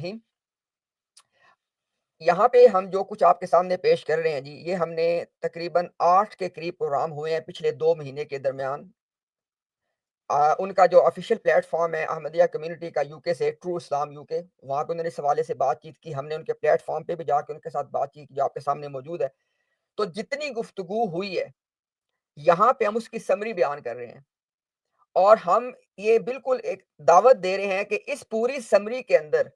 الرحیم۔ یہاں پہ ہم جو کچھ آپ کے سامنے پیش کر رہے ہیں جی، یہ ہم نے تقریباً 8 کے قریب پروگرام ہوئے ہیں پچھلے 2 مہینے کے درمیان۔ ان کا جو آفیشیل پلیٹ فارم ہے احمدیہ کمیونٹی کا یو کے سے، ٹرو اسلام یو کے، وہاں پہ انہوں نے اس حوالے سے بات چیت کی، ہم نے ان کے پلیٹ فارم پہ بھی جا کے ان کے ساتھ بات چیت کی جو آپ کے سامنے موجود ہے۔ تو جتنی گفتگو ہوئی ہے یہاں پہ ہم اس کی سمری بیان کر رہے ہیں، اور ہم یہ بالکل ایک دعوت دے رہے ہیں کہ اس پوری سمری کے اندر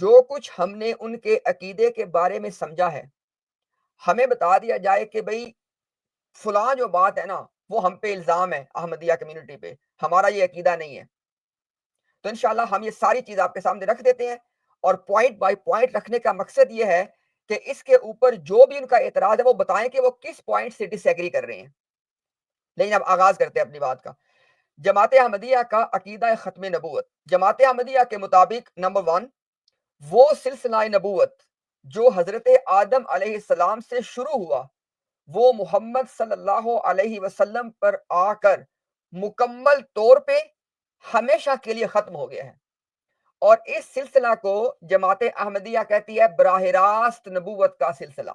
جو کچھ ہم نے ان کے عقیدے کے بارے میں سمجھا ہے، ہمیں بتا دیا جائے کہ بھئی فلاں جو بات ہے نا وہ ہم پہ الزام ہے، احمدیہ کمیونٹی پہ، ہمارا یہ عقیدہ نہیں ہے۔ تو انشاءاللہ ہم یہ ساری چیز آپ کے سامنے رکھ دیتے ہیں، اور پوائنٹ بائی پوائنٹ رکھنے کا مقصد یہ ہے کہ اس کے اوپر جو بھی ان کا اعتراض ہے وہ بتائیں کہ وہ کس پوائنٹ سے ڈس ایگری کر رہے ہیں۔ لیکن اب آغاز کرتے ہیں اپنی بات کا۔ جماعت احمدیہ کا عقیدہ ختم نبوت۔ جماعت احمدیہ کے مطابق نمبر 1، وہ سلسلہ نبوت جو حضرت آدم علیہ السلام سے شروع ہوا وہ محمد صلی اللہ علیہ وسلم پر آ کر مکمل طور پہ ہمیشہ کے لیے ختم ہو گیا ہے، اور اس سلسلہ کو جماعت احمدیہ کہتی ہے براہ راست نبوت کا سلسلہ۔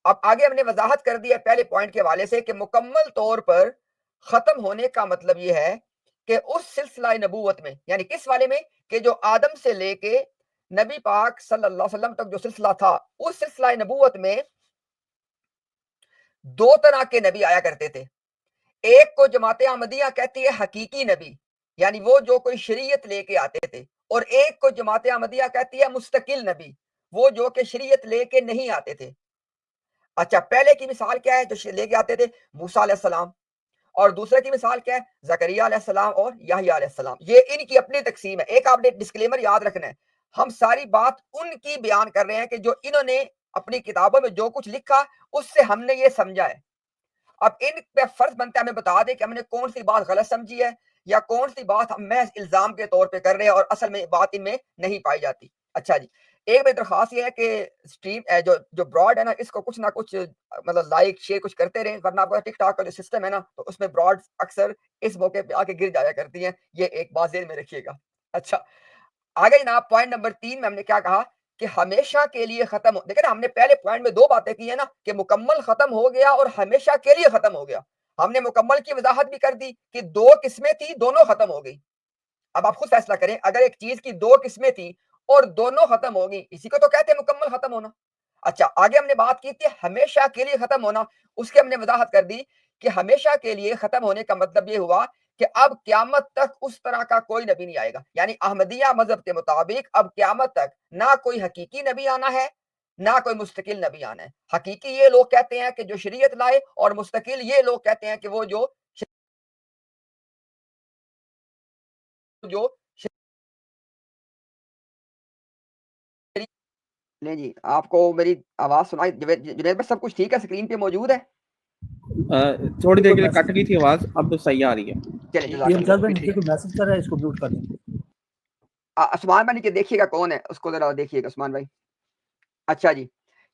اب آگے ہم نے وضاحت کر دی ہے پہلے پوائنٹ کے حوالے سے کہ مکمل طور پر ختم ہونے کا مطلب یہ ہے کہ اس سلسلہ نبوت میں، یعنی کس والے میں، کہ جو آدم سے لے کے نبی پاک صلی اللہ علیہ وسلم تک جو سلسلہ تھا، اس سلسلہ نبوت میں 2 طرح کے نبی آیا کرتے تھے۔ ایک کو جماعت احمدیہ کہتی ہے حقیقی نبی، یعنی وہ جو کوئی شریعت لے کے آتے تھے، اور ایک کو جماعت احمدیہ کہتی ہے مستقل نبی، وہ جو کہ شریعت لے کے نہیں آتے تھے۔ اچھا، پہلے کی مثال کیا ہے جو لے کے آتے تھے؟ موسیٰ علیہ السلام۔ اور دوسرے کی مثال کیا ہے؟ زکریا علیہ السلام اور یحییٰ علیہ السلام۔ یہ ان کی اپنی تقسیم ہے۔ ایک آپ نے ڈسکلیمر یاد رکھنا ہے، ہم ساری بات ان کی بیان کر رہے ہیں کہ جو انہوں نے اپنی کتابوں میں جو کچھ لکھا اس سے ہم نے یہ سمجھا ہے۔ اب ان پہ فرض بنتا ہے ہمیں بتا دیں کہ ہم نے کون سی بات غلط سمجھی ہے، یا کون سی بات ہم محض الزام کے طور پہ کر رہے ہیں اور اصل میں بات ان میں نہیں پائی جاتی۔ اچھا جی، ایک میری درخواست یہ ہے کہ اسٹریم جو براڈ ہے نا، اس کو کچھ نہ کچھ مطلب لائک شیئر کچھ کرتے رہیں، ورنہ آپ کا ٹک ٹاک کا جو سسٹم ہے نا تو اس میں براڈ اکثر اس موقع پہ آ کے گر جایا کرتی ہیں، یہ ایک بات ذہن میں رکھیے گا۔ اچھا، آگے جناب پوائنٹ نمبر 3 میں ہم نے کیا کہا کہ ہمیشہ کے لیے ختم ہو۔ دیکھیں نا، ہم نے پہلے پوائنٹ میں 2 باتیں کی ہیں نا، کہ مکمل ختم ہو گیا اور ہمیشہ کے لیے ختم ہو گیا۔ ہم نے مکمل کی وضاحت بھی کر دی کہ 2 قسمیں تھی، دونوں ختم ہو گئی۔ اب آپ خود فیصلہ کریں، اگر ایک چیز کی 2 قسمیں تھی اور دونوں ختم ہو گئی، اسی کو تو کہتے ہیں مکمل ختم ہونا۔ اچھا، آگے ہم نے بات کی تھی ہمیشہ کے لیے ختم ہونا، اس کے ہم نے وضاحت کر دی کہ ہمیشہ کے لیے ختم ہونے کا مطلب یہ ہوا کہ اب قیامت تک اس طرح کا کوئی نبی نہیں آئے گا۔ یعنی احمدیہ مذہب کے مطابق اب قیامت تک نہ کوئی حقیقی نبی آنا ہے، نہ کوئی مستقل نبی آنا ہے۔ حقیقی یہ لوگ کہتے ہیں کہ جو شریعت لائے، اور مستقل یہ لوگ کہتے ہیں کہ وہ جو لیں جی۔ آپ کو میری آواز سنائی؟ جنید بھائی سب کچھ ٹھیک ہے؟ اسکرین پہ موجود ہے؟ تھوڑی دیر کے لیے کٹ گئی تھی آواز، اب تو صحیح آ رہی ہے۔ چلیں جزاک اللہ، ٹھیک ہے۔ میسج کر رہا ہے، اس کو میوٹ کر دیں۔ عثمان بھائی نیچے دیکھیے گا کون ہے، اس کو ذرا دیکھیے گا عثمان بھائی۔ اچھا جی،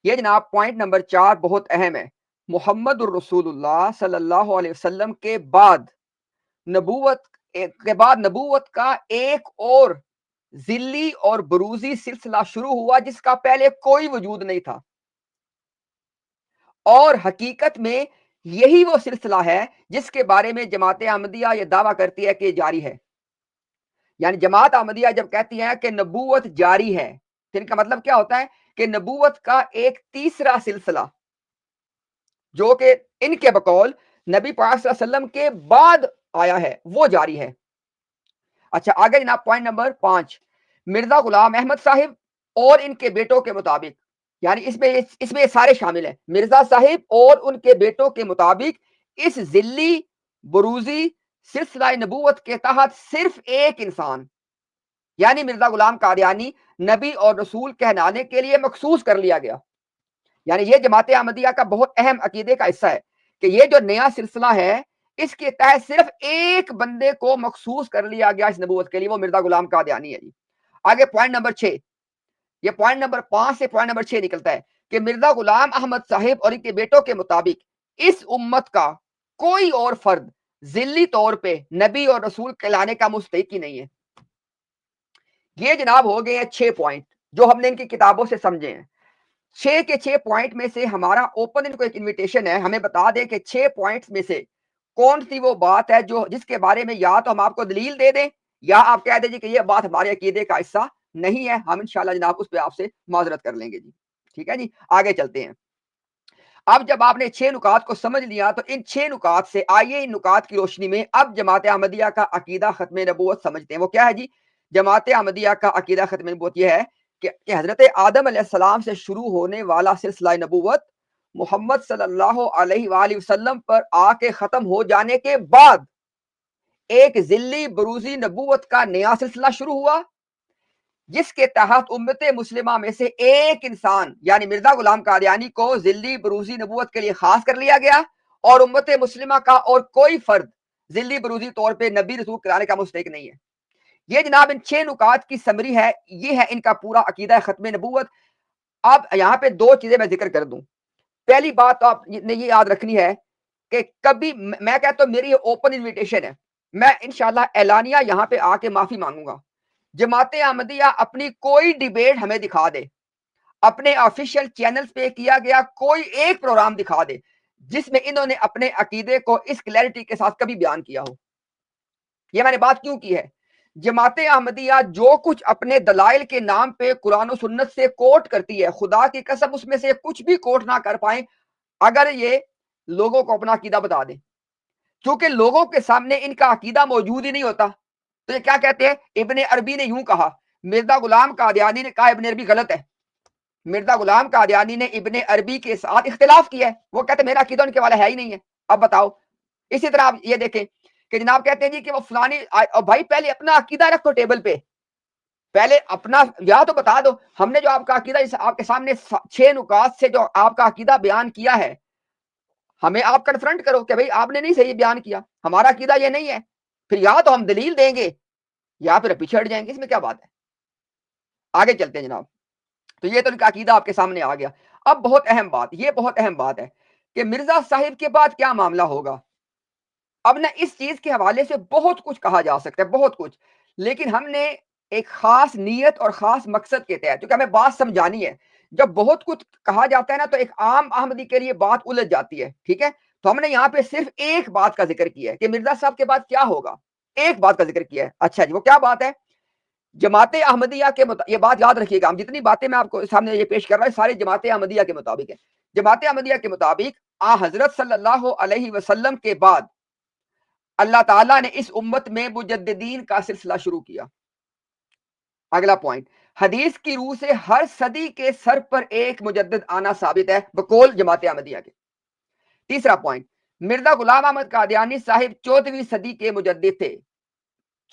یہ جناب پوائنٹ نمبر 4 بہت اہم ہے۔ محمد الرسول اللہ صلی اللہ علیہ وسلم کے بعد نبوت کا ایک اور ذلی اور بروزی سلسلہ شروع ہوا جس کا پہلے کوئی وجود نہیں تھا، اور حقیقت میں یہی وہ سلسلہ ہے جس کے بارے میں جماعت احمدیہ یہ دعویٰ کرتی ہے کہ یہ جاری ہے۔ یعنی جماعت احمدیہ جب کہتی ہے کہ نبوت جاری ہے تو ان کا مطلب کیا ہوتا ہے کہ نبوت کا ایک تیسرا سلسلہ جو کہ ان کے بقول نبی پاک صلی اللہ علیہ وسلم کے بعد آیا ہے وہ جاری ہے۔ اچھا، آگے جناب پوائنٹ نمبر 5، مرزا غلام احمد صاحب اور ان کے بیٹوں کے مطابق، یعنی اس میں یہ سارے شامل ہیں، مرزا صاحب اور ان کے بیٹوں کے مطابق اس ذلی بروزی سلسلہ نبوت کے تحت صرف ایک انسان یعنی مرزا غلام قادیانی نبی اور رسول کہلانے کے لیے مخصوص کر لیا گیا۔ یعنی یہ جماعت احمدیہ کا بہت اہم عقیدے کا حصہ ہے کہ یہ جو نیا سلسلہ ہے اس کے تحت صرف ایک بندے کو مخصوص کر لیا گیا اس نبوت کے لیے، وہ مرزا غلام قادیانی ہے جی۔ آگے پوائنٹ نمبر 6، یہ پوائنٹ نمبر 5 سے پوائنٹ نمبر 6 نکلتا ہے کہ مرزا غلام احمد صاحب اور ان کے بیٹوں کے مطابق اس امت کا کوئی اور فرد ذلی طور پہ نبی اور رسول کہلانے کا مستحق ہی نہیں ہے۔ یہ جناب ہو گئے ہیں 6 پوائنٹ جو ہم نے ان کی کتابوں سے سمجھے ہیں. 6 کے 6 پوائنٹ میں سے ہمارا اوپن ان کو ایک انویٹیشن ہے, ہمیں بتا دیں کہ 6 پوائنٹس میں سے کون سی وہ بات ہے جو جس کے بارے میں یا تو ہم آپ کو دلیل دے دیں یا آپ کہہ دیں کہ یہ بات ہمارے عقیدے کا حصہ نہیں ہے. ہم انشاءاللہ جناب اس پہ آپ سے معذرت کر لیں گے جی. ٹھیک ہے جی, آگے چلتے ہیں. اب جب آپ نے 6 نکات کو سمجھ لیا تو ان 6 نکات سے آئیے ان نکات کی روشنی میں اب جماعت احمدیہ کا عقیدہ ختم نبوت سمجھتے ہیں. وہ کیا ہے جی؟ جماعت احمدیہ کا عقیدہ ختم نبوت یہ ہے کہ حضرت آدم علیہ السلام سے شروع ہونے والا سلسلہ نبوت محمد صلی اللہ علیہ وآلہ وسلم پر آ کے ختم ہو جانے کے بعد ایک ذلی بروزی نبوت کا نیا سلسلہ شروع ہوا, جس کے تحت امت مسلمہ میں سے ایک انسان یعنی مرزا غلام قادیانی کو ذلی بروزی نبوت کے لیے خاص کر لیا گیا, اور امت مسلمہ کا اور کوئی فرد ذلی بروزی طور پہ نبی رسول کرانے کا مستحق نہیں ہے. یہ جناب ان 6 نکات کی سمری ہے, یہ ہے ان کا پورا عقیدہ ختم نبوت. اب یہاں پہ 2 چیزیں میں ذکر کر دوں. پہلی بات تو آپ نے یہ یاد رکھنی ہے کہ کبھی میں کہتا ہوں میری اوپن انویٹیشن ہے, میں انشاءاللہ اعلانیہ یہاں پہ آ کے معافی مانگوں گا. جماعت احمدیہ اپنی کوئی ڈیبیٹ ہمیں دکھا دے, اپنے آفیشیل چینلز پہ کیا گیا کوئی ایک پروگرام دکھا دے جس میں انہوں نے اپنے عقیدے کو اس کلیئرٹی کے ساتھ کبھی بیان کیا ہو. یہ میں نے بات کیوں کی ہے؟ جماعت احمدیہ جو کچھ اپنے دلائل کے نام پہ قرآن و سنت سے کوٹ کرتی ہے, خدا کی قسم اس میں سے کچھ بھی کوٹ نہ کر پائیں اگر یہ لوگوں کو اپنا عقیدہ بتا دیں, کیونکہ لوگوں کے سامنے ان کا عقیدہ موجود ہی نہیں ہوتا. تو یہ کیا کہتے ہیں؟ ابن عربی نے یوں کہا, مرزا غلام قادیانی نے کہا ابن عربی غلط ہے. مرزا غلام قادیانی نے ابن عربی کے ساتھ اختلاف کیا ہے, وہ کہتے ہیں میرا عقیدہ ان کے والا ہے ہی نہیں ہے. اب بتاؤ. اسی طرح آپ یہ دیکھیں کہ جناب کہتے ہیں جی کہ وہ فلانی, بھائی پہلے اپنا عقیدہ رکھو ٹیبل پہ, پہلے اپنا یا تو بتا دو. ہم نے جو آپ کا عقیدہ آپ کے سامنے 6 نکات سے جو آپ کا عقیدہ بیان کیا ہے, ہمیں آپ کنفرنٹ کرو کہ بھئی آپ نے نہیں صحیح بیان کیا, ہمارا عقیدہ یہ نہیں ہے. پھر یا تو ہم دلیل دیں گے یا پھر پیچھے ہٹ جائیں گے, اس میں کیا بات ہے. آگے چلتے ہیں جناب. تو یہ تو ان کا عقیدہ آپ کے سامنے آ گیا. اب بہت اہم بات, یہ بہت اہم بات ہے کہ مرزا صاحب کے بعد کیا معاملہ ہوگا. اب نہ اس چیز کے حوالے سے بہت کچھ کہا جا سکتا ہے, بہت کچھ, لیکن ہم نے ایک خاص نیت اور خاص مقصد کے تحت, کیونکہ ہمیں بات سمجھانی ہے. جب بہت کچھ کہا جاتا ہے نا تو ایک عام احمدی کے لیے بات الجھ جاتی ہے. ٹھیک ہے, تو ہم نے یہاں پہ صرف ایک بات کا ذکر کیا ہے کہ مرزا صاحب کے بعد کیا ہوگا, ایک بات کا ذکر کیا ہے. اچھا جی, وہ کیا بات ہے؟ جماعت احمدیہ کے یہ بات یاد رکھیے گا, ہم جتنی باتیں میں آپ کو سامنے یہ پیش کر رہا ہوں ساری جماعت احمدیہ کے مطابق ہے. جماعت احمدیہ کے مطابق حضرت صلی اللہ علیہ وسلم کے بعد اللہ تعالیٰ نے اس امت میں مجددین کا سلسلہ شروع کیا. اگلا پوائنٹ, حدیث کی روح سے ہر صدی کے سر پر ایک مجدد آنا ثابت ہے بقول جماعت احمدیہ کے. تیسرا پوائنٹ, مرزا غلام احمد قادیانی صاحب 14ویں صدی کے مجدد تھے.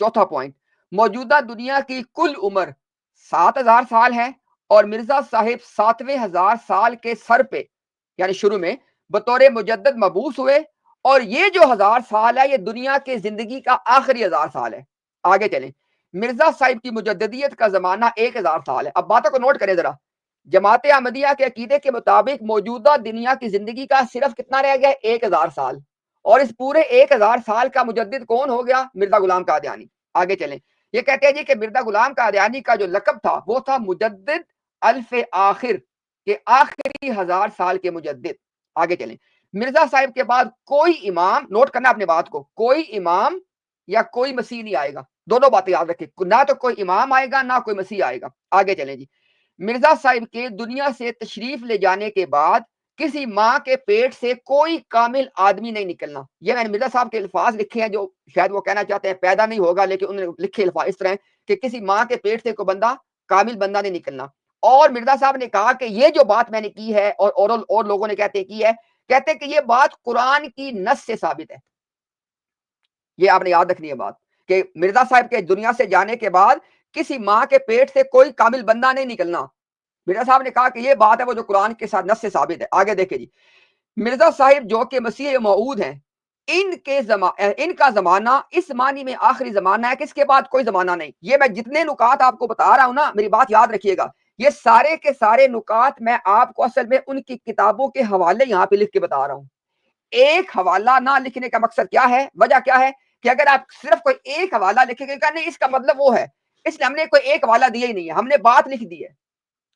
چوتھا پوائنٹ, موجودہ دنیا کی کل عمر 7000 سال ہے اور مرزا صاحب 7ویں ہزار سال کے سر پہ یعنی شروع میں بطور مجدد مبعوث ہوئے, اور یہ جو 1000 سال ہے یہ دنیا کے زندگی کا آخری 1000 سال ہے. آگے چلیں. مرزا صاحب کی مجددیت کا زمانہ 1000 سال ہے. اب باتوں کو نوٹ کریں ذرا. جماعت احمدیہ کے عقیدے کے مطابق موجودہ دنیا کی زندگی کا صرف کتنا رہ گیا؟ 1000 سال, اور اس پورے 1000 سال کا مجدد کون ہو گیا؟ مرزا غلام قادیانی. آگے چلیں. یہ کہتے ہیں جی کہ مرزا غلام قادیانی کا جو لقب تھا وہ تھا مجدد الف آخر, کے آخری 1000 سال کے مجدد. آگے چلیں. مرزا صاحب کے بعد کوئی امام, نوٹ کرنا اپنے بات کو, کوئی امام یا کوئی مسیح نہیں آئے گا. دونوں باتیں یاد رکھیں, نہ تو کوئی امام آئے گا نہ کوئی مسیح آئے گا. آگے چلیں جی. مرزا صاحب کے دنیا سے تشریف لے جانے کے بعد کسی ماں کے پیٹ سے کوئی کامل آدمی نہیں نکلنا. یہ میں نے مرزا صاحب کے الفاظ لکھے ہیں جو شاید وہ کہنا چاہتے ہیں پیدا نہیں ہوگا, لیکن انہوں نے لکھے الفاظ اس طرح کہ کسی ماں کے پیٹ سے کوئی بندہ کامل بندہ نہیں نکلنا. اور مرزا صاحب نے کہا کہ یہ جو بات میں نے کی ہے اور لوگوں نے کہتے کی ہے, کہتے کہ یہ بات قرآن کی نص سے ثابت ہے. یہ آپ نے یاد رکھنی ہے بات کہ مرزا صاحب کے دنیا سے جانے کے بعد کسی ماں کے پیٹ سے کوئی کامل بندہ نہیں نکلنا. مرزا صاحب نے کہا کہ یہ بات ہے وہ جو قرآن کے ساتھ نص سے ثابت ہے. آگے دیکھیں جی. مرزا صاحب جو کہ مسیح موعود ہیں, ان کا زمانہ اس معنی میں آخری زمانہ ہے کہ اس کے بعد کوئی زمانہ نہیں. یہ میں جتنے نکات آپ کو بتا رہا ہوں نا, میری بات یاد رکھیے گا, یہ سارے کے سارے نکات میں آپ کو اصل میں ان کی کتابوں کے حوالے یہاں پہ لکھ کے بتا رہا ہوں. ایک حوالہ نہ لکھنے کا مقصد کیا ہے, وجہ کیا ہے کہ اگر آپ صرف کوئی ایک حوالہ لکھیں گے نہیں, اس کا مطلب وہ ہے اس لیے ہم نے کوئی ایک حوالہ دیا ہی نہیں ہے, ہم نے بات لکھ دی ہے,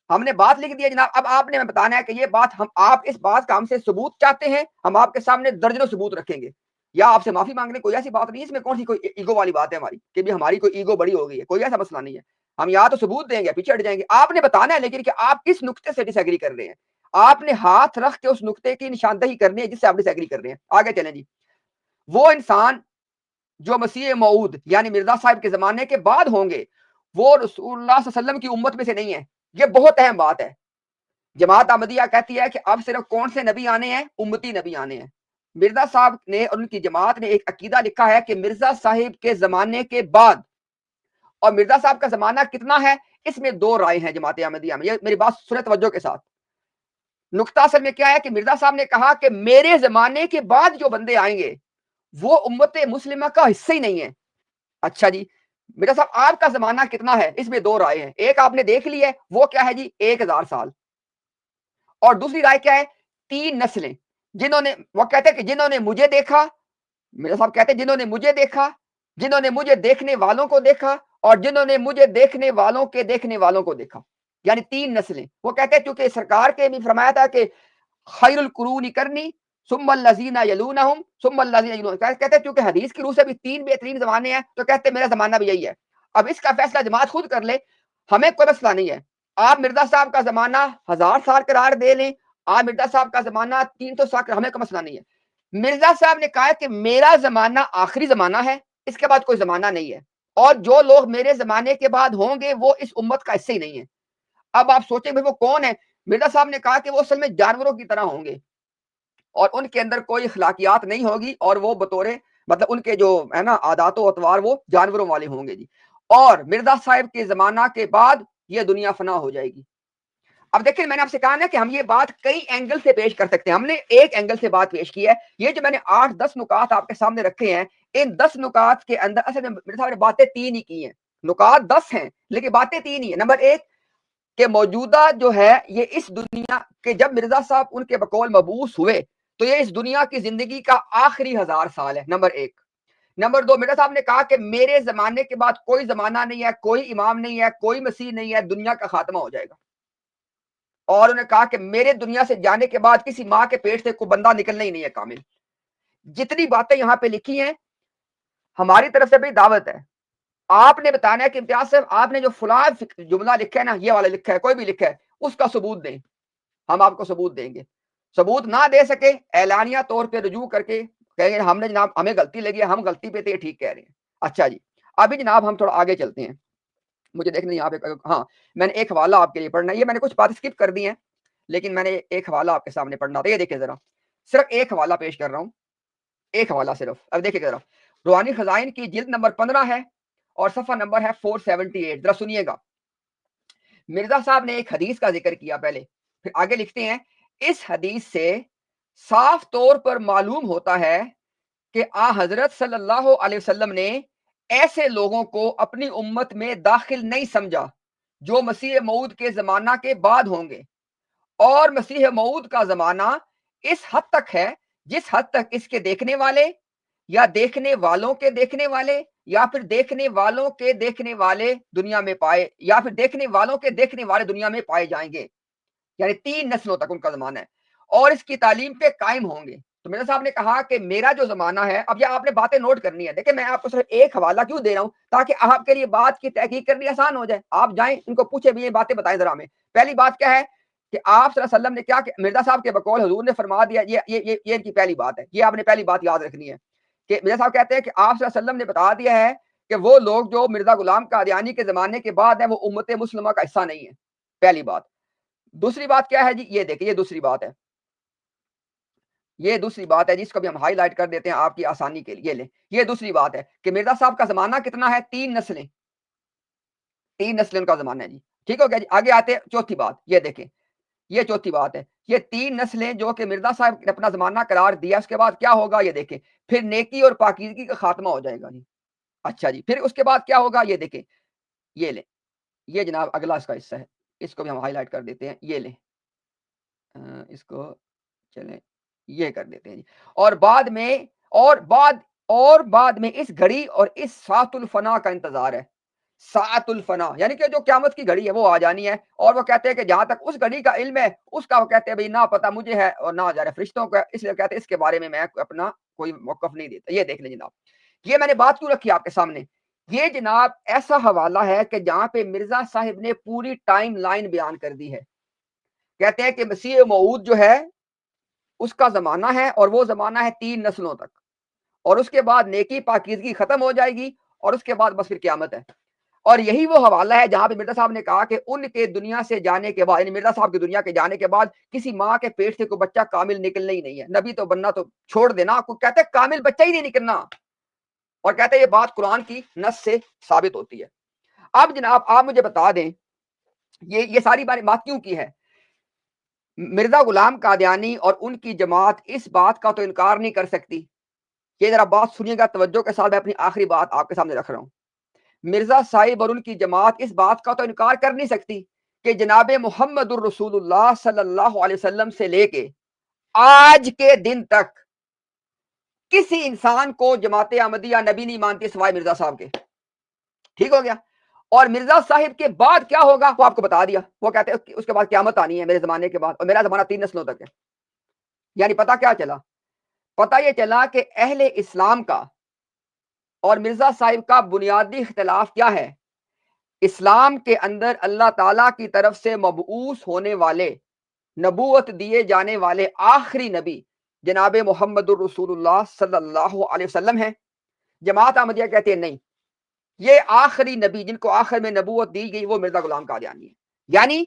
ہم نے بات لکھ دی ہے جناب. اب آپ نے ہمیں بتانا ہے کہ یہ بات آپ اس بات کا ہم سے ثبوت چاہتے ہیں, ہم آپ کے سامنے درجنوں ثبوت رکھیں گے, یا آپ سے معافی مانگنے, کوئی ایسی بات نہیں ہے اس میں کون سی کوئی ایگو والی بات ہے ہماری کہ بھی ہماری کوئی ایگو بڑی ہو گئی ہے, کوئی ایسا مسئلہ نہیں ہے. ہم یا تو ثبوت دیں گے, پیچھے ہٹ جائیں گے, آپ نے بتانا ہے لیکن کہ آپ کس نقطے سے ڈس ایگری کر رہے ہیں, آپ نے ہاتھ رکھ کے اس نقطے کی نشاندہی کرنی ہے جس سے آپ ڈس ایگری کر رہے ہیں. آگے چلیں جی. وہ انسان جو مسیح موعود یعنی مرزا صاحب کے زمانے کے بعد ہوں گے وہ رسول اللہ صلی اللہ علیہ وسلم کی امت میں سے نہیں ہے. یہ بہت اہم بات ہے. جماعت احمدیہ کہتی ہے کہ اب صرف کون سے نبی آنے ہیں, امتی نبی آنے ہیں. مرزا صاحب نے اور ان کی جماعت نے ایک عقیدہ لکھا ہے کہ مرزا صاحب کے زمانے کے بعد, اور مرزا صاحب کا زمانہ کتنا ہے اس میں دو رائے ہیں جماعت احمدیہ میں. یہ میری بات سنیں توجہ کے ساتھ. نقطہ اصل میں کیا ہے کہ مرزا صاحب نے کہا کہ میرے زمانے کے بعد جو بندے آئیں گے وہ امت مسلمہ کا حصہ ہی نہیں ہے. اچھا جی, مرزا صاحب آپ کا زمانہ کتنا ہے اس میں دو رائے ہیں. ایک آپ نے دیکھ لی ہے, وہ کیا ہے جی 1000 سال, اور دوسری رائے کیا ہے 3 نسلیں. جنہوں نے, وہ کہتے ہیں کہ جنہوں نے مجھے دیکھا, مرزا صاحب کہتے ہیں جنہوں نے مجھے دیکھا, جنہوں نے مجھے دیکھنے والوں کو دیکھا, اور جنہوں نے مجھے دیکھنے والوں کے دیکھنے والوں کو دیکھا, یعنی 3 نسلیں. وہ کہتے ہیں چونکہ سرکار کے بھی فرمایا تھا کہ خیر القرون کرنی ثم الذین یلونہم ثم الذین یلونہم, کہتے ہیں چونکہ حدیث کی روح سے بھی 3 بہترین زمانے ہیں تو کہتے ہیں میرا زمانہ بھی یہی ہے. اب اس کا فیصلہ جماعت خود کر لے, ہمیں کوئی مسئلہ نہیں ہے. آپ مرزا صاحب کا زمانہ 1000 سال قرار دے لیں, آپ مرزا صاحب کا زمانہ 300 سال, ہمیں کوئی مسئلہ نہیں ہے. مرزا صاحب نے کہا کہ میرا زمانہ آخری زمانہ ہے, اس کے بعد کوئی زمانہ نہیں ہے, اور جو لوگ میرے زمانے کے بعد ہوں گے وہ اس امت کا حصہ ہی نہیں ہے. اب آپ سوچیں بھائی وہ کون ہے. مرزا صاحب نے کہا کہ وہ اصل میں جانوروں کی طرح ہوں گے, اور ان کے اندر کوئی اخلاقیات نہیں ہوگی, اور وہ بطور مطلب ان کے جو ہے نا عادات و اطوار وہ جانوروں والے ہوں گے جی. اور مرزا صاحب کے زمانہ کے بعد یہ دنیا فنا ہو جائے گی. اب دیکھیں میں نے آپ سے کہا نا کہ ہم یہ بات کئی اینگل سے پیش کر سکتے ہیں, ہم نے ایک اینگل سے بات پیش کی ہے. یہ جو میں نے 8-10 نکات آپ کے سامنے رکھے ہیں, ان 10 نکات کے اندر اصل میں میرے صاحب نے باتیں 3 ہی کی ہیں. نکات 10 ہیں لیکن باتیں 3 ہی ہیں. نمبر 1 کہ موجودہ جو ہے یہ اس دنیا کے, جب مرزا صاحب ان کے بقول مبعوث ہوئے تو یہ اس دنیا کی زندگی کا آخری 1000 سال ہے. نمبر 1. نمبر 2 مرزا صاحب نے کہا کہ میرے زمانے کے بعد کوئی زمانہ نہیں ہے, کوئی امام نہیں ہے, کوئی مسیح نہیں ہے, دنیا کا خاتمہ ہو جائے گا. اور انہوں نے کہا کہ میرے دنیا سے جانے کے بعد کسی ماں کے پیٹ سے کوئی بندہ نکلنا ہی نہیں ہے کامل. جتنی باتیں یہاں پہ لکھی ہیں ہماری طرف سے بھی دعوت ہے. آپ نے بتانا ہے کہ امتیاز صاحب آپ نے جو فلاں جملہ لکھا ہے نا, یہ والا لکھا ہے, کوئی بھی لکھا ہے, اس کا ثبوت دیں, ہم آپ کو ثبوت دیں گے. ثبوت نہ دے سکے اعلانیہ طور پہ رجوع کر کے کہیں گے ہم نے جناب ہمیں غلطی لگی ہے, ہم غلطی پہ تھے, ٹھیک کہہ رہے ہیں. اچھا جی, ابھی جناب ہم تھوڑا آگے چلتے ہیں. مجھے دیکھنا یہاں پہ, ہاں میں نے ایک حوالہ آپ کے لیے پڑھنا ہے. یہ میں نے کچھ بات اسکپ کر دی ہیں لیکن میں نے ایک حوالہ آپ کے سامنے پڑھنا تھا. یہ دیکھیں ذرا, صرف ایک حوالہ پیش کر رہا ہوں, ایک حوالہ صرف. اب دیکھیں ذرا, روحانی خزائن کی جلد نمبر 15 ہے اور صفحہ نمبر ہے 478. ذرا سنیے گا. مرزا صاحب نے ایک حدیث کا ذکر کیا پہلے, پھر آگے لکھتے ہیں اس حدیث سے صاف طور پر معلوم ہوتا ہے کہ حضرت صلی اللہ علیہ وسلم نے ایسے لوگوں کو اپنی امت میں داخل نہیں سمجھا جو مسیح موعود کے زمانہ کے بعد ہوں گے, اور مسیح موعود کا زمانہ اس حد تک ہے جس حد تک اس کے دیکھنے والے یا دیکھنے والوں کے دیکھنے والے یا پھر دیکھنے والوں کے دیکھنے والے دنیا میں پائے, یا پھر دیکھنے والوں کے دیکھنے والے دنیا میں پائے جائیں گے. یعنی 3 نسلوں تک ان کا زمانہ ہے, اور اس کی تعلیم پہ قائم ہوں گے. تو میرے صاحب نے کہا کہ میرا جو زمانہ ہے, اب یہ آپ نے باتیں نوٹ کرنی ہے. دیکھیں میں آپ کو صرف ایک حوالہ کیوں دے رہا ہوں, تاکہ آپ کے لیے بات کی تحقیق کرنی آسان ہو جائے. آپ جائیں ان کو پوچھیں بھی یہ باتیں بتائیں ذرا ہمیں. پہلی بات کیا ہے کہ آپ صلی اللہ علیہ وسلم نے کیا کہ مرزا صاحب کے بقول حضور نے فرما دیا, یہ ان کی پہلی بات ہے. یہ آپ نے پہلی بات یاد رکھنی ہے کہ مرزا صاحب کہتے ہیں کہ آپ صلی اللہ علیہ وسلم نے بتا دیا ہے کہ وہ لوگ جو مرزا غلام قادیانی کے زمانے کے بعد ہیں وہ امت مسلمہ کا حصہ نہیں ہے. پہلی بات. دوسری بات کیا ہے جی, یہ دیکھیں یہ دوسری بات ہے, یہ دوسری بات ہے جس کو بھی ہم ہائی لائٹ کر دیتے ہیں آپ کی آسانی کے لیے. لیں, یہ دوسری بات ہے کہ مرزا صاحب کا زمانہ کتنا ہے, 3 نسلیں, 3 نسلیں ان کا زمانہ ہے جی. ٹھیک ہو گیا جی. آگے آتے ہیں چوتھی بات, یہ دیکھیں یہ چوتھی بات ہے, یہ 3 نسلیں جو کہ مرزا صاحب نے اپنا زمانہ قرار دیا, اس کے بعد کیا ہوگا یہ دیکھیں, پھر نیکی اور پاکیزگی کا خاتمہ ہو جائے گا جی. اچھا جی, پھر اس کے بعد کیا ہوگا یہ دیکھیں, یہ لیں, یہ جناب اگلا اس کا حصہ ہے, اس کو بھی ہم ہائی لائٹ کر دیتے ہیں. یہ لیں, اس کو چلیں یہ کر دیتے ہیں جی. اور بعد میں اس گھڑی اور اس ساعت الفنا کا انتظار ہے. ساعت الفنا، یعنی کہ جو قیامت کی گھڑی ہے وہ آ جانی ہے. اور وہ کہتے ہیں کہ جہاں تک اس گھڑی کا علم ہے اس کا وہ کہتے ہیں بھائی نہ پتہ مجھے ہے اور نہ جا رہا فرشتوں کا، اس لیے کہتے ہیں اس کے بارے میں اپنا کوئی موقف نہیں دیتا. یہ دیکھ لیں جناب، یہ میں نے بات کیوں رکھی آپ کے سامنے. یہ جناب ایسا حوالہ ہے کہ جہاں پہ مرزا صاحب نے پوری ٹائم لائن بیان کر دی ہے. کہتے ہیں کہ مسیح موعود جو ہے اس کا زمانہ ہے اور وہ زمانہ ہے 3 نسلوں تک، اور اس کے بعد نیکی پاکیزگی ختم ہو جائے گی اور اس کے بعد بس پھر قیامت ہے. اور یہی وہ حوالہ ہے جہاں پہ مرزا صاحب نے کہا کہ ان کے دنیا سے جانے کے بعد، یعنی مرزا صاحب کی دنیا کے جانے کے بعد کسی ماں کے پیٹ سے کوئی بچہ کامل نکلنا ہی نہیں ہے. نبی تو بننا تو چھوڑ دینا، کوئی کہتے ہیں کامل بچہ ہی نہیں نکلنا، اور کہتے ہیں یہ بات قرآن کی نص سے ثابت ہوتی ہے. اب جناب آپ مجھے بتا دیں یہ ساری بات کیوں کی ہے. مرزا غلام قادیانی اور ان کی جماعت اس بات کا تو انکار نہیں کر سکتی. یہ ذرا بات سنیے گا توجہ کے ساتھ، میں اپنی آخری بات آپ کے سامنے رکھ رہا ہوں. مرزا صاحب اور ان کی جماعت اس بات کا تو انکار کر نہیں سکتی کہ جناب محمد الرسول اللہ صلی اللہ علیہ وسلم سے لے کے آج کے دن تک کسی انسان کو جماعت احمدیہ نبی نہیں مانتی سوائے مرزا صاحب کے. ٹھیک ہو گیا. اور مرزا صاحب کے بعد کیا ہوگا وہ آپ کو بتا دیا. وہ کہتے ہیں اس کے بعد قیامت آنی ہے میرے زمانے کے بعد، اور میرا زمانہ 3 نسلوں تک ہے. یعنی پتہ کیا چلا؟ پتہ یہ چلا کہ اہل اسلام کا اور مرزا صاحب کا بنیادی اختلاف کیا ہے. اسلام کے اندر اللہ تعالیٰ کی طرف سے مبعوث ہونے والے، نبوت دیے جانے والے آخری نبی جناب محمد الرسول اللہ صلی اللہ علیہ وسلم ہیں. جماعت احمدیہ کہتے ہیں نہیں، یہ آخری نبی جن کو آخر میں نبوت دی گئی وہ مرزا غلام قادیانی ہے. یعنی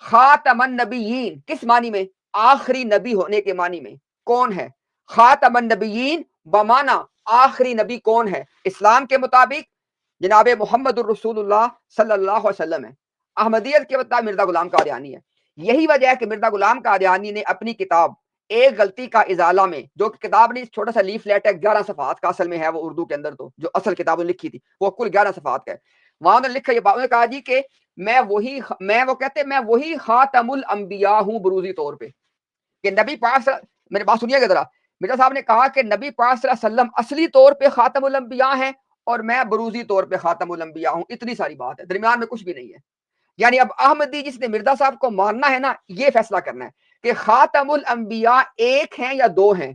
خاتم النبیین کس معنی میں؟ آخری نبی ہونے کے معنی میں. کون ہے خاتم النبیین؟ بمانا آخری نبی کون ہے؟ اسلام کے مطابق جناب محمد الرسول اللہ صلی اللہ علیہ وسلم ہے. احمدیت کے مطابق مرزا غلام قادیانی ہے. یہی وجہ ہے کہ مرزا غلام قادیانی نے اپنی کتاب ایک غلطی کا ازالہ میں، جو کتاب نہیں چھوٹا سا لیف لیٹ ہے 11 صفحات کا اصل میں ہے، وہ اردو کے اندر تو جو اصل کتاب لکھی تھی وہ کل 11 صفحات کا ہے. وہاں نے لکھا یہ بات، نے کہا جی کہ میں وہ کہتے ہیں میں وہی خاتم الانبیاء ہوں بروزی طور پہ، کہ نبی پاک میری بات سنیے گا ذرا. مرزا صاحب نے کہا کہ نبی پاک صلی اللہ علیہ وسلم اصلی طور پہ خاتم الانبیاء ہیں اور میں بروزی طور پہ خاتم الانبیاء ہوں. اتنی ساری بات ہے، درمیان میں کچھ بھی نہیں ہے. یعنی اب احمدی جس نے مرزا صاحب کو ماننا ہے نا، یہ فیصلہ کرنا ہے کہ خاتم الانبیاء ایک ہیں یا دو ہیں.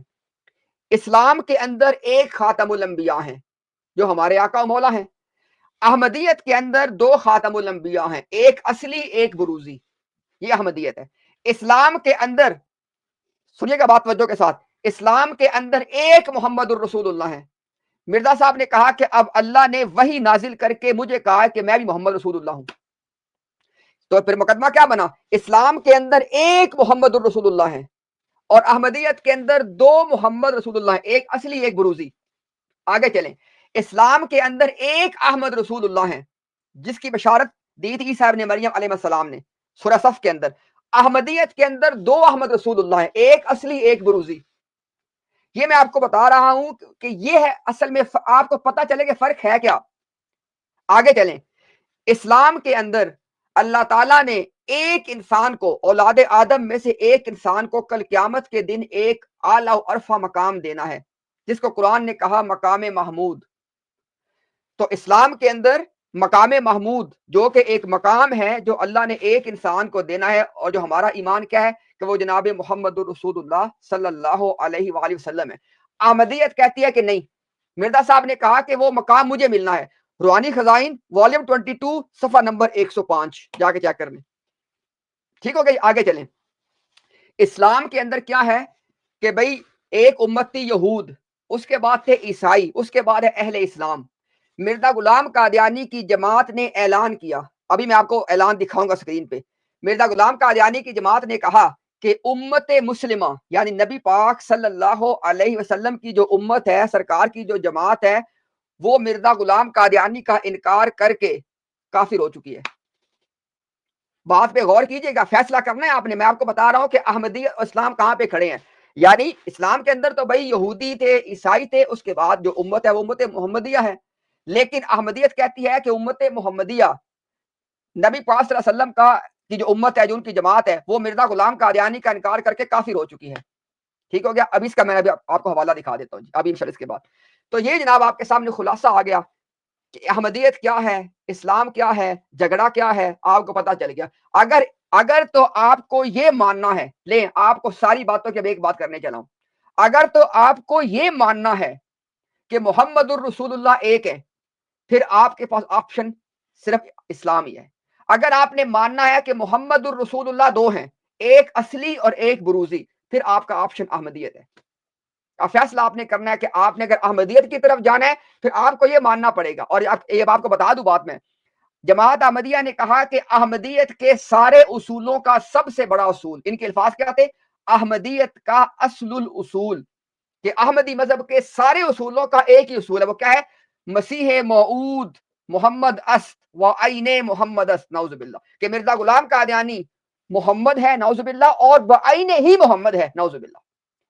اسلام کے اندر ایک خاتم الانبیاء ہیں جو ہمارے آقا و مولا ہیں. احمدیت کے اندر 2 خاتم الانبیاء ہیں، ایک اصلی ایک بروزی. یہ احمدیت ہے. اسلام کے اندر سنیے گا بات توجہ کے ساتھ، اسلام کے اندر ایک محمد الرسول اللہ ہے. مرزا صاحب نے کہا کہ اب اللہ نے وحی نازل کر کے مجھے کہا کہ میں بھی محمد رسول اللہ ہوں. تو پھر مقدمہ کیا بنا؟ اسلام کے اندر ایک محمد الرسول اللہ ہے اور احمدیت کے اندر 2 محمد رسول اللہ ہیں، ایک اصلی ایک بروزی. آگے چلیں. اسلام کے اندر ایک احمد رسول اللہ ہے جس کی بشارت دی تھی عیسیٰ ابن مریم علیہ السلام نے سورہ صف کے اندر. احمدیت کے اندر 2 احمد رسول اللہ ہیں، ایک اصلی ایک بروزی. یہ میں آپ کو بتا رہا ہوں کہ یہ ہے اصل میں، آپ کو پتہ چلے کہ فرق ہے کیا. آگے چلیں. اسلام کے اندر اللہ تعالیٰ نے ایک انسان کو، اولاد آدم میں سے ایک انسان کو کل قیامت کے دن ایک اعلیٰ و عرفہ مقام دینا ہے جس کو قرآن نے کہا مقام محمود. تو اسلام کے اندر مقام محمود جو کہ ایک مقام ہے جو اللہ نے ایک انسان کو دینا ہے، اور جو ہمارا ایمان کیا ہے کہ وہ جناب محمد الرسول اللہ صلی اللہ علیہ وآلہ وسلم ہے. احمدیت کہتی ہے کہ نہیں، مرزا صاحب نے کہا کہ وہ مقام مجھے ملنا ہے. روحانی خزائن والیم 22 صفحہ نمبر 105 جا کے چیک کر لیں. ٹھیک ہو گئی. آگے چلیں. اسلام کے اندر کیا ہے کہ بھئی ایک امت تھی یہود، اس کے بعد تھے عیسائی، اس کے بعد ہے اہل اسلام. مرزا غلام قادیانی کی جماعت نے اعلان کیا، ابھی میں آپ کو اعلان دکھاؤں گا اسکرین پہ. مرزا غلام قادیانی کی جماعت نے کہا کہ امت مسلمہ یعنی نبی پاک صلی اللہ علیہ وسلم کی جو امت ہے، سرکار کی جو جماعت ہے، وہ مرزا غلام قادیانی کا انکار کر کے کافر ہو چکی ہے. بات پہ غور کیجئے گا، فیصلہ کرنا ہے آپ نے. میں آپ کو بتا رہا ہوں کہ احمدی اور اسلام کہاں پہ کھڑے ہیں. یعنی اسلام کے اندر تو بھائی یہودی تھے، عیسائی تھے، اس کے بعد جو امت ہے وہ امت محمدیہ ہے. لیکن احمدیت کہتی ہے کہ امت محمدیہ نبی پاک صلی اللہ علیہ وسلم کی جو امت ہے، جو ان کی جماعت ہے، وہ مرزا غلام قادیانی کا انکار کر کے کافر ہو چکی ہے. ٹھیک ہو گیا. اب اس کا میں ابھی آپ کو حوالہ دکھا دیتا ہوں جی ابھی انشاءاللہ اس کے بعد. تو یہ جناب آپ کے سامنے خلاصہ آ گیا کہ احمدیت کیا ہے، اسلام کیا ہے، جھگڑا کیا ہے، آپ کو پتا چل گیا۔ اگر تو آپ کو یہ ماننا ہے، لیں آپ کو ساری باتوں کی اب ایک بات کرنے چلا ہوں، اگر تو آپ کو یہ ماننا ہے کہ محمد الرسول اللہ ایک ہے، پھر آپ کے پاس آپشن صرف اسلام ہی ہے۔ اگر آپ نے ماننا ہے کہ محمد الرسول اللہ دو ہیں، ایک اصلی اور ایک بروزی، پھر آپ کا آپشن احمدیت ہے۔ اب فیصلہ آپ نے کرنا ہے کہ آپ نے اگر احمدیت کی طرف جانا ہے، پھر آپ کو یہ ماننا پڑے گا۔ اور یہ آپ کو بتا دوں بات میں، جماعت احمدیہ نے کہا کہ احمدیت کے سارے اصولوں کا سب سے بڑا اصول، ان کے الفاظ کیا تھے؟ احمدیت کا اصل الاصول، کہ احمدی مذہب کے سارے اصولوں کا ایک ہی اصول ہے، وہ کیا ہے؟ مسیح موعود محمد است و عین محمد است، نعوذ باللہ، کہ مرزا غلام قادیانی محمد ہے نعوذ باللہ، اور بعین ہی محمد ہے نعوذ باللہ۔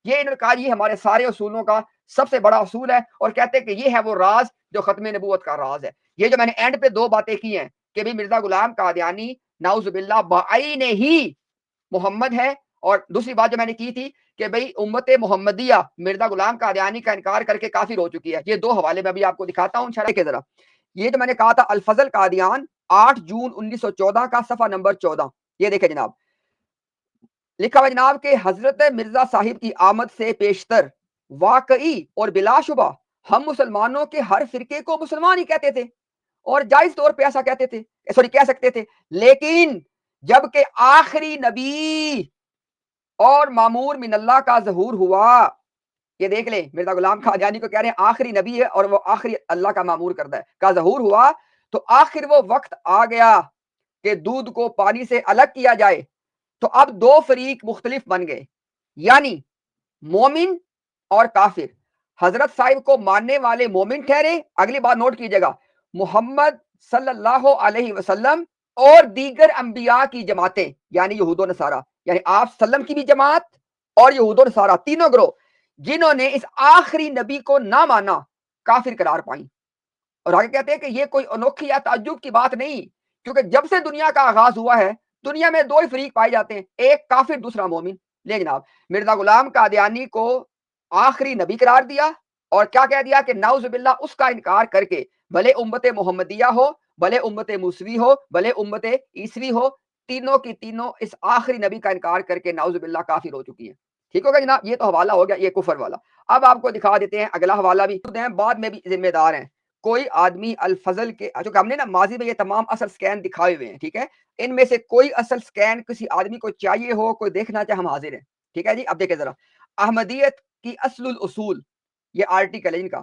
یہ انہوں نے کہا یہ ہمارے سارے اصولوں کا سب سے بڑا اصول ہے، اور کہتے ہیں کہ یہ ہے وہ راز جو ختم نبوت کا راز ہے۔ یہ جو میں نے اینڈ پہ دو باتیں کی ہیں کہ بھی مرزا غلام قادیانی نعوذ باللہ بعین ہی محمد ہے، اور دوسری بات جو میں نے کی تھی کہ بھئی امت محمدیہ مرزا غلام قادیانی کا انکار کر کے کافر ہو چکی ہے۔ یہ دو حوالے میں ابھی آپ کو دکھاتا ہوں انشاءاللہ کے ذرا۔ یہ جو میں نے کہا تھا الفضل قادیان 8 جون 1914 کا صفحہ نمبر 14، یہ دیکھیں جناب، لکھا ہوا جناب کہ حضرت مرزا صاحب کی آمد سے پیشتر واقعی اور بلا شبہ ہم مسلمانوں کے ہر فرقے کو مسلمان ہی کہتے تھے، اور جائز طور پہ ایسا کہتے تھے، کہہ سکتے تھے، لیکن جب کہ آخری نبی اور مامور من اللہ کا ظہور ہوا، یہ دیکھ لیں مرزا غلام قادیانی کو کہہ رہے ہیں آخری نبی ہے اور وہ آخری اللہ کا مامور کردہ ہے، کا ظہور ہوا، تو آخر وہ وقت آ گیا کہ دودھ کو پانی سے الگ کیا جائے۔ تو اب دو فریق مختلف بن گئے، یعنی مومن اور کافر۔ حضرت صاحب کو ماننے والے مومن ٹھہرے، اگلی بات نوٹ کیجئے گا، محمد صلی اللہ علیہ وسلم اور دیگر انبیاء کی جماعتیں، یعنی یہود و نصارہ، یعنی آپ وسلم کی بھی جماعت اور یہود و نصارہ، تینوں گروہ جنہوں نے اس آخری نبی کو نہ مانا، کافر قرار پائیں۔ اور آگے کہتے ہیں کہ یہ کوئی انوکھی یا تعجب کی بات نہیں، کیونکہ جب سے دنیا کا آغاز ہوا ہے دنیا میں دو ہی فریق پائے جاتے ہیں، ایک کافر دوسرا مومن۔ لے جناب مرزا غلام قادیانی کو آخری نبی قرار دیا، اور کیا کہہ دیا کہ نعوذ باللہ اس کا انکار کر کے بھلے امت محمدیہ ہو، بھلے امت موسوی ہو، بھلے امت عیسوی ہو، تینوں کی تینوں اس آخری نبی کا انکار کر کے نعوذ باللہ کافر ہو چکی ہیں۔ ٹھیک ہوگا جناب، یہ تو حوالہ ہو گیا یہ کفر والا۔ اب آپ کو دکھا دیتے ہیں اگلا حوالہ بھی، خود ہیں بعد میں بھی ذمہ دار ہیں۔ کوئی آدمی الفضل کے، جو کہ ہم نے نا ماضی میں یہ تمام اصل سکین دکھائے ہوئے ہیں، ٹھیک ہے، ان میں سے کوئی اصل سکین کسی آدمی کو چاہیے ہو، کوئی دیکھنا چاہے، ہم حاضر ہیں، ٹھیک ہے جی۔ اب دیکھیں ذرا احمدیت کی اصل الاصول، یہ آرٹیکل ہے ان کا،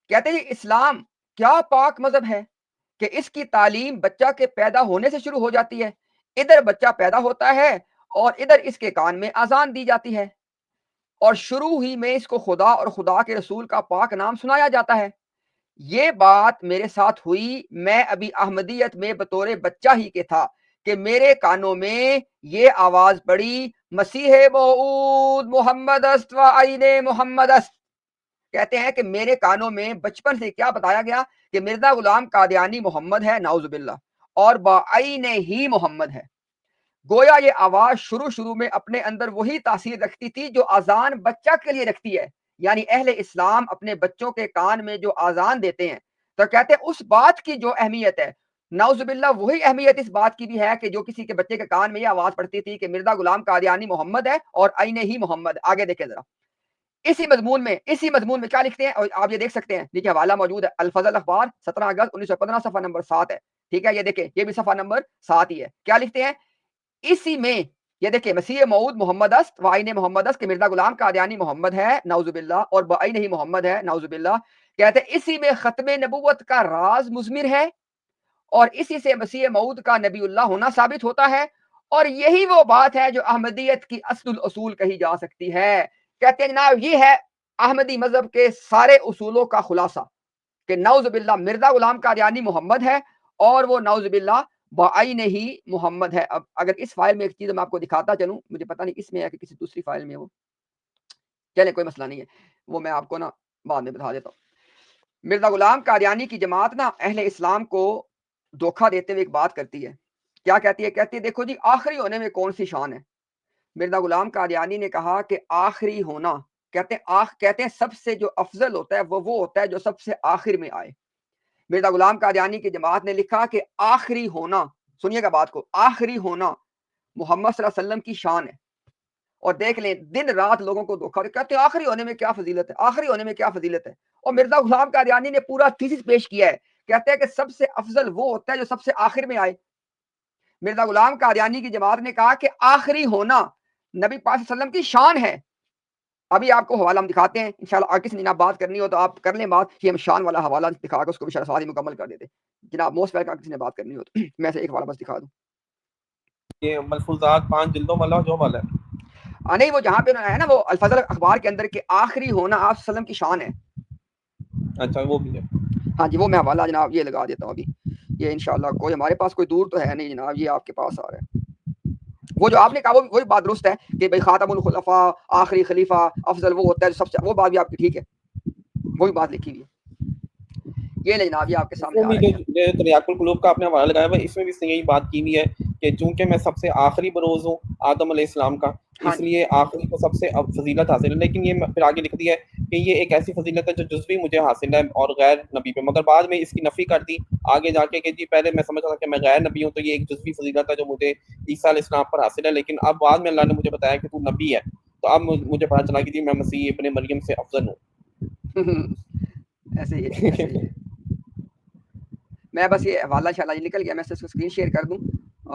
کہتے ہیں اسلام کیا پاک مذہب ہے کہ اس کی تعلیم بچہ کے پیدا ہونے سے شروع ہو جاتی ہے، ادھر بچہ پیدا ہوتا ہے اور ادھر اس کے کان میں اذان دی جاتی ہے، اور شروع ہی میں اس کو خدا اور خدا کے رسول کا پاک نام سنایا جاتا ہے۔ یہ بات میرے ساتھ ہوئی، میں ابھی احمدیت میں بطور بچہ ہی کے تھا کہ میرے کانوں میں یہ آواز پڑی، مسیح موعود محمد است و عین محمد است۔ کہتے ہیں کہ میرے کانوں میں بچپن سے کیا بتایا گیا کہ مرزا غلام قادیانی محمد ہے نعوذ باللہ، اور بعین ہی محمد ہے۔ گویا یہ آواز شروع میں اپنے اندر وہی تاثیر رکھتی تھی جو اذان بچہ کے لیے رکھتی ہے، یعنی اہل اسلام اپنے بچوں کے کان میں جو اذان دیتے ہیں، تو کہتے ہیں اس بات کی جو اہمیت ہے نعوذ باللہ وہی اہمیت اس بات کی بھی ہے کہ جو کسی کے بچے کے کان میں یہ آواز پڑتی تھی کہ مرزا غلام قادیانی محمد ہے اور عین ہی محمد۔ آگے دیکھیں ذرا اسی مضمون میں کیا لکھتے ہیں، اور آپ یہ دیکھ سکتے ہیں نیچے حوالہ موجود ہے، الفضل اخبار 17 اگست 1915 صفحہ نمبر 7 ہے، ٹھیک ہے، یہ دیکھیں یہ بھی صفحہ نمبر 7 ہی ہے۔ کیا لکھتے ہیں اسی میں، یہ دیکھیں مسیح موعود محمد است و عین محمد است کہ مرزا غلام قادیانی محمد ہے نعوذ باللہ اور بعین ہی محمد ہے نعوذ باللہ، کہتے ہیں اسی میں ختم نبوت کا راز مضمر ہے، اور اسی سے مسیح موعود کا نبی اللہ ہونا ثابت ہوتا ہے، اور یہی وہ بات ہے جو احمدیت کی اصل الاصول کہی جا سکتی ہے۔ کہتے ہیں جناب یہ ہے احمدی مذہب کے سارے اصولوں کا خلاصہ کہ نعوذ باللہ مرزا غلام قادیانی محمد ہے، اور وہ نعوذ باللہ بعین ہی محمد ہے۔ اب اگر اس فائل میں ایک چیز میں آپ کو دکھاتا چلوں، مجھے پتہ نہیں اس میں ہے کہ کسی دوسری فائل میں، وہ چلے کوئی مسئلہ نہیں ہے، وہ میں آپ کو نا بعد میں بتا دیتا ہوں۔ مرزا غلام قادیانی کی جماعت نا اہل اسلام کو دھوکہ دیتے ہوئے ایک بات کرتی ہے، کیا کہتی ہے؟ کہتی ہے دیکھو جی آخری ہونے میں کون سی شان ہے۔ مرزا غلام قادیانی نے کہا کہ آخری ہونا، کہتے ہیں سب سے جو افضل ہوتا ہے وہ ہوتا ہے جو سب سے آخر میں آئے، مرزا غلام قادیانی کی جماعت نے لکھا کہ آخری ہونا، سنیے گا بات کو، آخری ہونا محمد صلی اللہ علیہ وسلم کی شان ہے. اور دیکھ لیں دن رات لوگوں کو دھوکہ کہتے ہیں آخری ہونے میں کیا فضیلت ہے، آخری ہونے میں کیا فضیلت ہے. اور مرزا غلام قادیانی نے پورا تھیسس پیش کیا ہے، کہتے ہیں کہ سب سے افضل وہ ہوتا ہے جو سب سے آخر میں آئے. مرزا غلام قادیانی کی جماعت نے کہا کہ آخری ہونا نبی پاک صلی اللہ علیہ وسلم کی شان ہے. ابھی آپ کو حوالہ ہم دکھاتے ہیں انشاءاللہ، اگر کسی نے بات کرنی ہو تو آپ کر لیں بات، کہ ہم شان والا حوالہ دکھا کے اس کو بھی ساتھ ہی مکمل کر دیتے. جناب موسٹ ویلکم، کسی نے بات کرنی ہو تو میں سے ایک حوالہ بس دکھا دوں. یہ ملفوظات 5 جلدوں والا جو والا ہے؟ نہیں، وہ جہاں پہ ہے نا وہ الفضل اخبار کے اندر کہ آخری ہونا آپ صلی اللہ علیہ وسلم کی شان ہے. اچھا وہ بھی ہے. ہاں جی، وہ میں حوالہ جناب یہ لگا دیتا ہوں ابھی. یہ انشاءاللہ کوئی ہمارے پاس کوئی دور تو ہے نہیں جناب، یہ آپ کے پاس آ رہا ہے. وہ جو آپ نے کہا وہی بات درست ہے کہ بھائی خاتم الخلفاء، آخری خلیفہ افضل وہ ہوتا ہے سب سے، وہ بات بھی آپ کی ٹھیک ہے، وہی بات لکھی ہوئی ہے. یہ لے جناب، یہ آپ کے اس سامنے میں آ بھی رہا ہے. جو تریاق القلوب کا آپ نے حوالہ لگایا ہوا ہے، اس میں بھی اس نے یہی بات کی ہوئی ہے کہ چونکہ میں سب سے آخری بروز ہوں آدم علیہ السلام کا، ہاں اس جی، لیے آخری کو سب سے فضیلت حاصل ہے. لیکن یہ پھر آگے لکھ دیا ہے کہ یہ ایک ایسی فضیلت ہے جو جزوی مجھے حاصل ہے اور غیر نبی پہ، مگر بعد میں اس کی نفی کر دی آگے جا کے کہ جی پہلے میں سمجھا تھا کہ میں غیر نبی ہوں تو یہ ایک جزوی فضیلت ہے جو مجھے عیسیٰ علیہ السلام پر حاصل ہے، لیکن اب بعد میں اللہ نے مجھے بتایا کہ تو نبی ہے، تو اب مجھے پتا چلا کہ جی میں مسیح ابن مریم سے افضل ہوں. ایسے ہی ہے، ایسے ہی ہے. میں بس یہ حوالہ انشاءاللہ نکل گیا، میں اس کو اسکرین شیئر کر دوں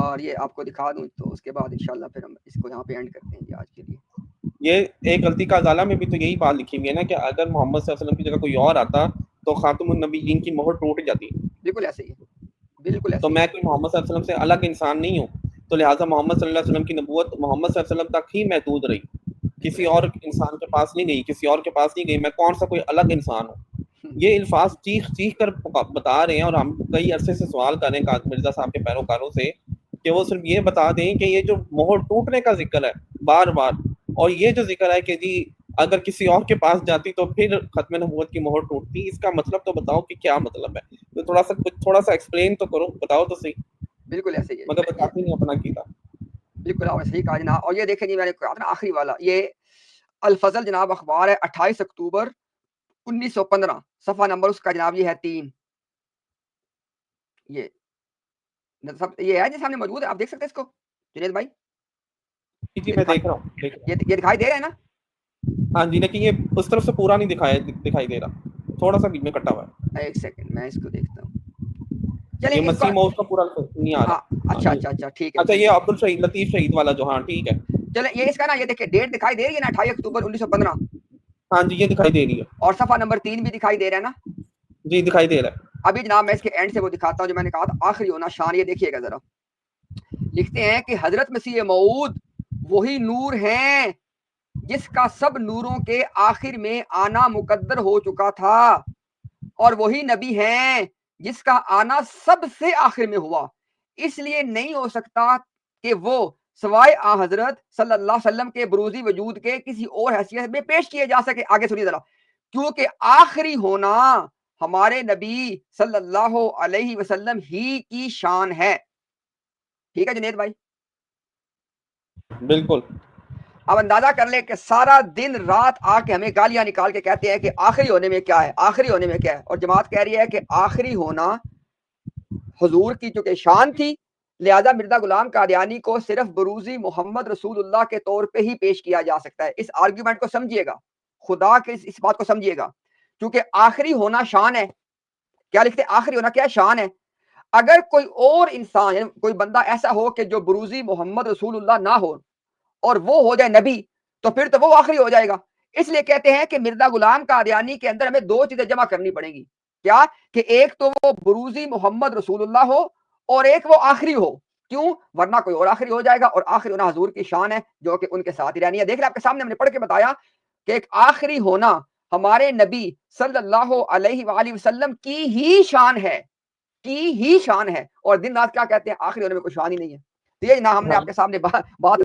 اور یہ آپ کو دکھا دوں، تو اس کے بعد انشاءاللہ پھر ہم اس کو یہاں پہ اینڈ کرتے ہیں جی آج کے لیے. یہ ایک غلطی کا ازالہ میں بھی تو یہی بات لکھی ہوئی ہے نا کہ اگر محمد صلی اللہ علیہ وسلم کی جگہ کوئی اور آتا تو خاتم النبیین کی مہر ٹوٹ جاتی. بالکل ایسے ہی ہے، بالکل تو ایسے ہی میں ہے. کوئی محمد صلی اللہ علیہ وسلم سے الگ انسان نہیں ہوں، تو لہٰذا محمد صلی اللہ علیہ وسلم کی نبوت محمد صلی اللہ علیہ وسلم تک ہی محدود رہی، کسی اور انسان کے پاس نہیں گئی، کسی اور کے پاس نہیں گئی. میں کون سا کوئی الگ انسان ہوں؟ یہ الفاظ چیخ چیخ کر بتا رہے ہیں، اور ہم کئی عرصے سے سوال کر رہے ہیں مرزا صاحب کے پیروکاروں سے کہ وہ صرف یہ بتا دیں کہ یہ جو مہر ٹوٹنے کا ذکر ہے بار بار، اور یہ جو ذکر ہے کہ جی اگر کسی اور کے پاس جاتی تو پھر ختم نبوت کی مہر ٹوٹتی، اس کا مطلب تو بتاؤ کہ کیا مطلب ہے. تو تھوڑا سا ایکسپلین تو کرو، بتاؤ تو صحیح. بالکل ایسے ہی ہے. مگر بتاتے نہیں اپنا کیتا. بالکل آپ نے صحیح کہا جناب. اور یہ دیکھیں جی، میں نے کہا تھا نا آخری والا، یہ الفضل جناب اخبار ہے 28 اکتوبر 1915، صفحہ نمبر اس کا جناب یہ ہے 3. یہ ہے جس سامنے موجود ہے، آپ دیکھ سکتے ہیں اس کو جنید بھائی. جی میں دیکھ رہا ہوں. یہ دکھائی دے رہا ہے نا؟ ہاں جی، لیکن یہ اس طرف سے پورا نہیں دکھائی دے رہا، تھوڑا سا بیچ میں کٹا ہوا ہے. ایک سیکنڈ میں اس کو دیکھتا ہوں. چلیں یہ اس کا، مسیح موعود کا پورا نہیں آ ہاں رہا. اچھا ٹھیک ہے. اچھا یہ عبد الشہید لطیف شہید والا جو، ہاں ٹھیک ہے. چلیں یہ اس کا نا، یہ دیکھیں ڈیٹ دکھائی دے رہی ہے نا 28 اکتوبر 1915، ہاں جی یہ دکھائی دے رہی ہے، اور صفحہ نمبر 3 بھی دکھائی دے رہا ہے نا؟ جی دکھائی دے رہا ہے. ابھی جناب میں اس کے اینڈ سے وہ دکھاتا ہوں جو میں نے کہا تھا آخری ہونا شان. یہ دیکھیے گا ذرا، لکھتے ہیں کہ حضرت مسیح موعود وہی نور ہیں جس کا سب نوروں کے آخر میں آنا مقدر ہو چکا تھا، اور وہی نبی ہیں جس کا آنا سب سے آخر میں ہوا. اس لیے نہیں ہو سکتا کہ وہ سوائے آ حضرت صلی اللہ علیہ وسلم کے بروزی وجود کے کسی اور حیثیت میں پیش کیے جا سکے. آگے سنیے ذرا، کیونکہ آخری ہونا ہمارے نبی صلی اللہ علیہ وسلم ہی کی شان ہے. ٹھیک ہے جنید بھائی؟ بالکل. اب اندازہ کر لیں کہ سارا دن رات آ کے ہمیں گالیاں نکال کے کہتے ہیں کہ آخری ہونے میں کیا ہے، آخری ہونے میں کیا ہے. اور جماعت کہہ رہی ہے کہ آخری ہونا حضور کی چونکہ شان تھی، لہذا مرزا غلام قادیانی کو صرف بروزی محمد رسول اللہ کے طور پہ ہی پیش کیا جا سکتا ہے. اس آرگیومنٹ کو سمجھیے گا، خدا کے اس بات کو سمجھیے گا، کیونکہ آخری ہونا شان ہے. کیا لکھتے ہیں؟ آخری ہونا کیا ہے؟ شان ہے. اگر کوئی اور انسان، یعنی کوئی بندہ ایسا ہو کہ جو بروزی محمد رسول اللہ نہ ہو اور وہ ہو جائے نبی، تو پھر تو وہ آخری ہو جائے گا. اس لیے کہتے ہیں کہ مرزا غلام قادیانی کے اندر ہمیں دو چیزیں جمع کرنی پڑیں گی. کیا؟ کہ ایک تو وہ بروزی محمد رسول اللہ ہو، اور ایک وہ آخری ہو. کیوں؟ ورنہ کوئی اور آخری ہو جائے گا، اور آخری ہونا حضور کی شان ہے جو کہ ان کے ساتھ ہی رہنی ہے. دیکھ لیں آپ کے سامنے ہم نے پڑھ کے بتایا کہ ایک آخری ہونا ہمارے نبی صلی اللہ علیہ وآلہ وسلم کی ہی شان ہے، کی ہی شان ہے. اور دن رات کیا کہتے ہیں؟ آخری ہونے میں کوئی شان ہی نہیں ہے. تو یہ نہ ہم نے آپ کے سامنے بات